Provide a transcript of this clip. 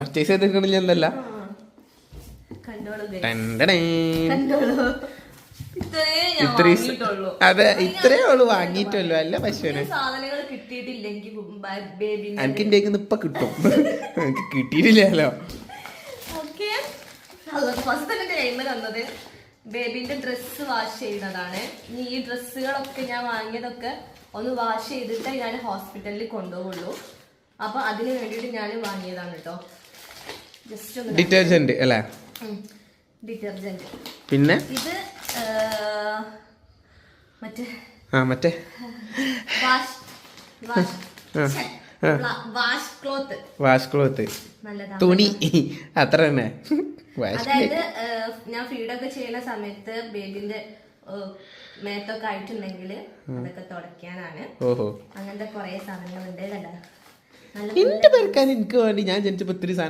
Purchase ചെയ്തിട്ടില്ല എന്തല്ല. അതെ ഇത്രേ ഉള്ളു വാങ്ങിയിട്ടല്ലോ അല്ല പശുവിന്. എനിക്ക് എന്റെ ഇപ്പൊ കിട്ടും. എനിക്ക് കിട്ടിയിട്ടില്ലല്ലോ. ബേബിന്റെ ഡ്രസ്സ് വാഷ് ചെയ്യുന്നതാണ്. ഇനി ഈ ഡ്രസ്സുകളൊക്കെ ഞാൻ വാങ്ങിയതൊക്കെ ഒന്ന് വാഷ് ചെയ്തിട്ടേ ഞാൻ ഹോസ്പിറ്റലിൽ കൊണ്ടുപോകുള്ളൂ. അപ്പൊ അതിന് വേണ്ടിയിട്ട് ഞാൻ വാങ്ങിയതാണ് കേട്ടോ. ജസ്റ്റ് ഒന്ന് ഡിറ്റർജന്റ് അല്ലേ? ഡിറ്റർജന്റ്. പിന്നെ ഇത് മറ്റേ വാഷ് ക്ലോത്ത് തുണി അത്ര തന്നെ. അതായത് ഞാൻ ഫീഡൊക്കെ ചെയ്യുന്ന സമയത്ത് ബേബിന്റെ മേത്തൊക്കെ ആയിട്ടുണ്ടെങ്കിൽ അതൊക്കെ തുടയ്ക്കാനാണ്. ഓഹോ, അങ്ങനത്തെ കൊറേ സാധനങ്ങളുണ്ട്. കണ്ടോ, എന്റെ പേർക്കാൻ എനിക്ക് വേണ്ടി ഞാൻ ജനിച്ചപ്പോ ഒത്തിരി